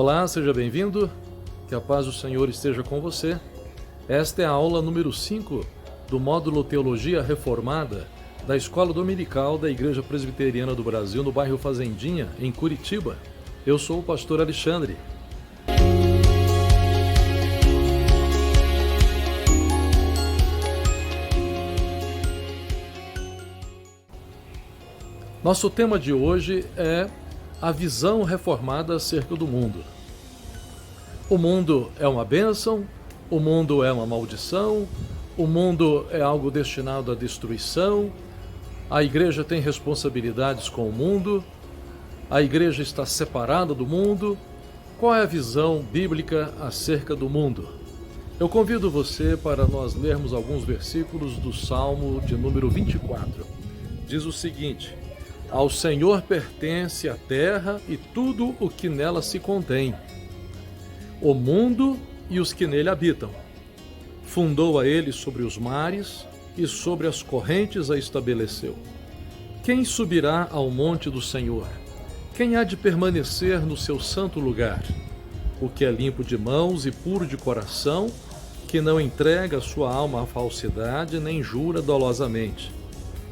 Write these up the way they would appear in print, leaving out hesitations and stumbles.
Olá, seja bem-vindo, que a paz do Senhor esteja com você. Esta é a aula número 5 do módulo Teologia Reformada da Escola Dominical da Igreja Presbiteriana do Brasil, no bairro Fazendinha, em Curitiba. Eu sou o pastor Alexandre. Nosso tema de hoje é a visão reformada acerca do mundo. O mundo é uma bênção, o mundo é uma maldição, o mundo é algo destinado à destruição, a igreja tem responsabilidades com o mundo, a igreja está separada do mundo. Qual é a visão bíblica acerca do mundo? Eu convido você para nós lermos alguns versículos do Salmo de número 24. Diz o seguinte: ao Senhor pertence a terra e tudo o que nela se contém, o mundo e os que nele habitam. Fundou a ele sobre os mares e sobre as correntes a estabeleceu. Quem subirá ao monte do Senhor? Quem há de permanecer no seu santo lugar? O que é limpo de mãos e puro de coração, que não entrega sua alma à falsidade, nem jura dolosamente.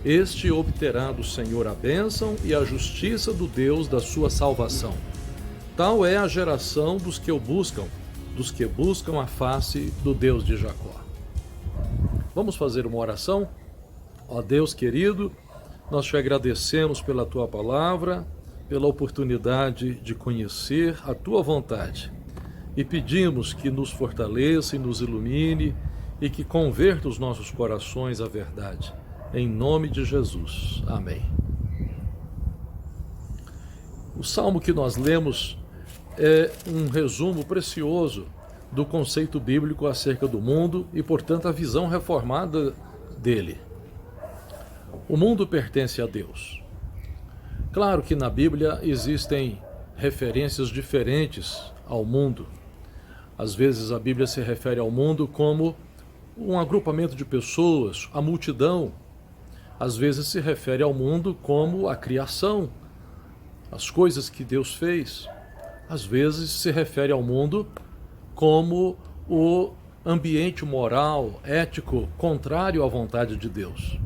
Este obterá do Senhor a bênção e a justiça do Deus da sua salvação. Tal é a geração dos que o buscam, dos que buscam a face do Deus de Jacó. Vamos fazer uma oração? Ó Deus querido, nós te agradecemos pela tua palavra, pela oportunidade de conhecer a tua vontade. E pedimos que nos fortaleça e nos ilumine e que converta os nossos corações à verdade. Em nome de Jesus. Amém. O salmo que nós lemos é um resumo precioso do conceito bíblico acerca do mundo e, portanto, a visão reformada dele. O mundo pertence a Deus. Claro que na Bíblia existem referências diferentes ao mundo. Às vezes a Bíblia se refere ao mundo como um agrupamento de pessoas, a multidão. Às vezes se refere ao mundo como a criação, as coisas que Deus fez. Às vezes se refere ao mundo como o ambiente moral, ético, contrário à vontade de Deus.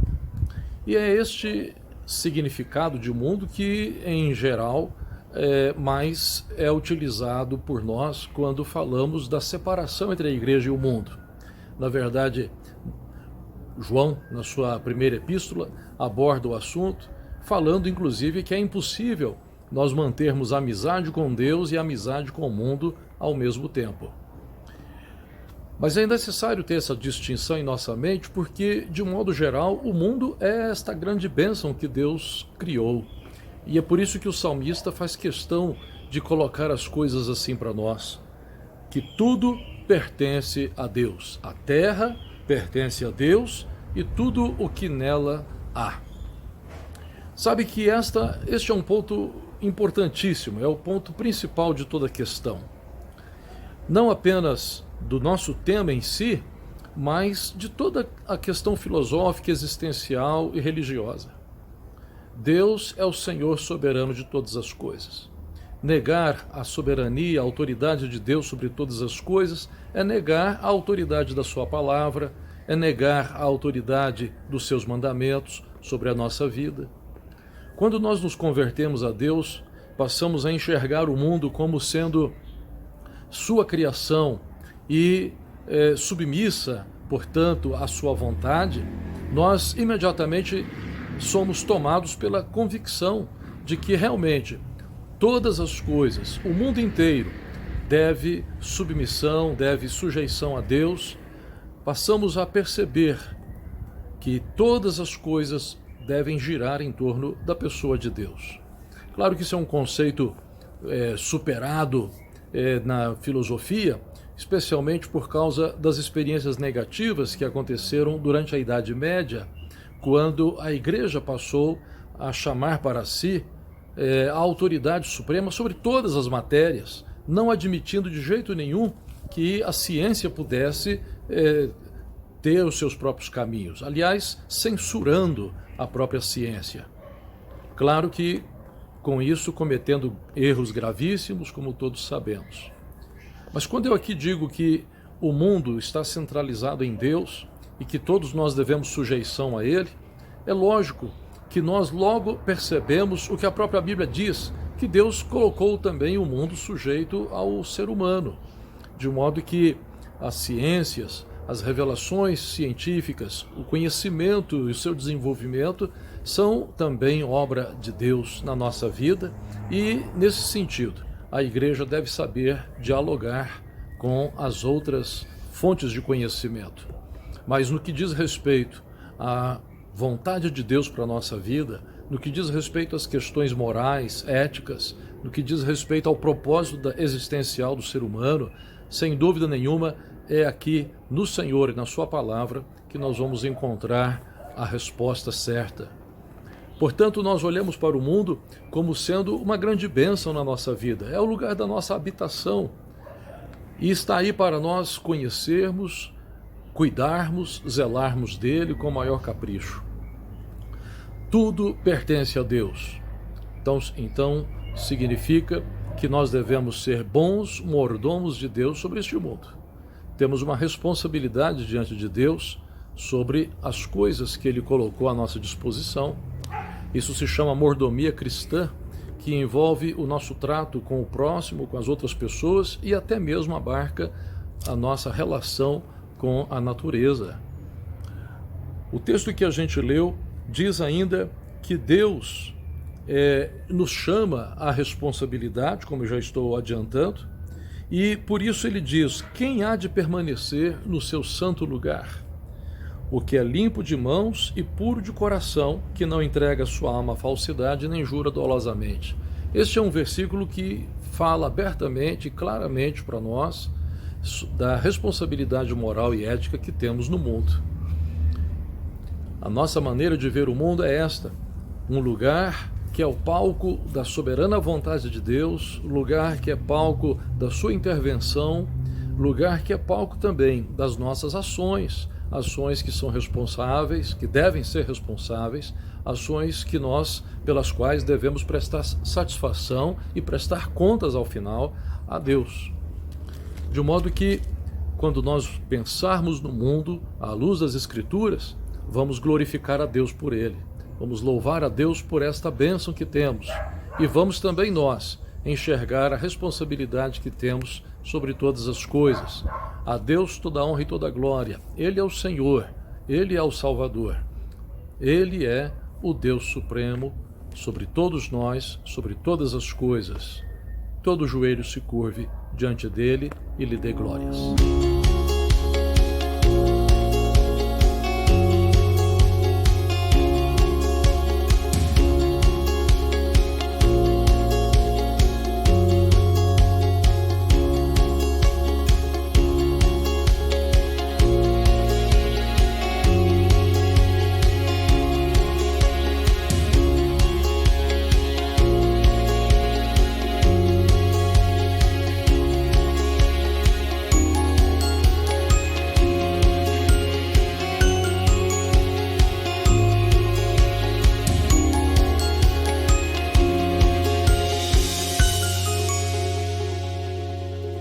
E é este significado de mundo que, em geral, mais é utilizado por nós quando falamos da separação entre a igreja e o mundo. Na verdade, João, na sua primeira epístola, aborda o assunto, falando inclusive que é impossível nós mantermos amizade com Deus e amizade com o mundo ao mesmo tempo. Mas é necessário ter essa distinção em nossa mente, porque, de um modo geral, o mundo é esta grande bênção que Deus criou. E é por isso que o salmista faz questão de colocar as coisas assim para nós, que tudo pertence a Deus. A terra pertence a Deus e tudo o que nela há. Sabe que este é um ponto importantíssimo, é o ponto principal de toda a questão. Não apenas do nosso tema em si, mas de toda a questão filosófica, existencial e religiosa. Deus é o Senhor soberano de todas as coisas. Negar a soberania, a autoridade de Deus sobre todas as coisas, é negar a autoridade da sua palavra, é negar a autoridade dos seus mandamentos sobre a nossa vida. Quando nós nos convertemos a Deus, passamos a enxergar o mundo como sendo sua criação e submissa, portanto, à sua vontade. Nós imediatamente somos tomados pela convicção de que realmente todas as coisas, o mundo inteiro, deve submissão, deve sujeição a Deus. Passamos a perceber que todas as coisas devem girar em torno da pessoa de Deus. Claro que isso é um conceito superado na filosofia, especialmente por causa das experiências negativas que aconteceram durante a Idade Média, quando a Igreja passou a chamar para si a autoridade suprema sobre todas as matérias, não admitindo de jeito nenhum que a ciência pudesse ter os seus próprios caminhos. Aliás, censurando a própria ciência. Claro que com isso cometendo erros gravíssimos, como todos sabemos. Mas quando eu aqui digo que o mundo está centralizado em Deus e que todos nós devemos sujeição a Ele, é lógico que nós logo percebemos o que a própria Bíblia diz, que Deus colocou também o mundo sujeito ao ser humano, de modo que as ciências, as revelações científicas, o conhecimento e o seu desenvolvimento são também obra de Deus na nossa vida e, nesse sentido, a igreja deve saber dialogar com as outras fontes de conhecimento. Mas no que diz respeito à vontade de Deus para a nossa vida, no que diz respeito às questões morais, éticas, no que diz respeito ao propósito existencial do ser humano, sem dúvida nenhuma, é aqui no Senhor e na sua palavra que nós vamos encontrar a resposta certa. Portanto, nós olhamos para o mundo como sendo uma grande bênção na nossa vida. É o lugar da nossa habitação. E está aí para nós conhecermos, cuidarmos, zelarmos dele com maior capricho. Tudo pertence a Deus. Então significa que nós devemos ser bons mordomos de Deus sobre este mundo. Temos uma responsabilidade diante de Deus sobre as coisas que Ele colocou à nossa disposição. Isso se chama mordomia cristã, que envolve o nosso trato com o próximo, com as outras pessoas e até mesmo abarca a nossa relação com a natureza. O texto que a gente leu diz ainda que Deus nos chama à responsabilidade, como eu já estou adiantando, e por isso ele diz: quem há de permanecer no seu santo lugar? O que é limpo de mãos e puro de coração, que não entrega sua alma à falsidade nem jura dolosamente. Este é um versículo que fala abertamente e claramente para nós da responsabilidade moral e ética que temos no mundo. A nossa maneira de ver o mundo é esta: um lugar que é o palco da soberana vontade de Deus, lugar que é palco da sua intervenção, lugar que é palco também das nossas ações que são responsáveis, que devem ser responsáveis, ações pelas quais devemos prestar satisfação e prestar contas ao final a Deus. De modo que, quando nós pensarmos no mundo à luz das Escrituras, vamos glorificar a Deus por ele. Vamos louvar a Deus por esta bênção que temos. E vamos também nós enxergar a responsabilidade que temos sobre todas as coisas. A Deus toda a honra e toda a glória. Ele é o Senhor, Ele é o Salvador. Ele é o Deus Supremo sobre todos nós, sobre todas as coisas. Todo joelho se curve diante dele e lhe dê glórias.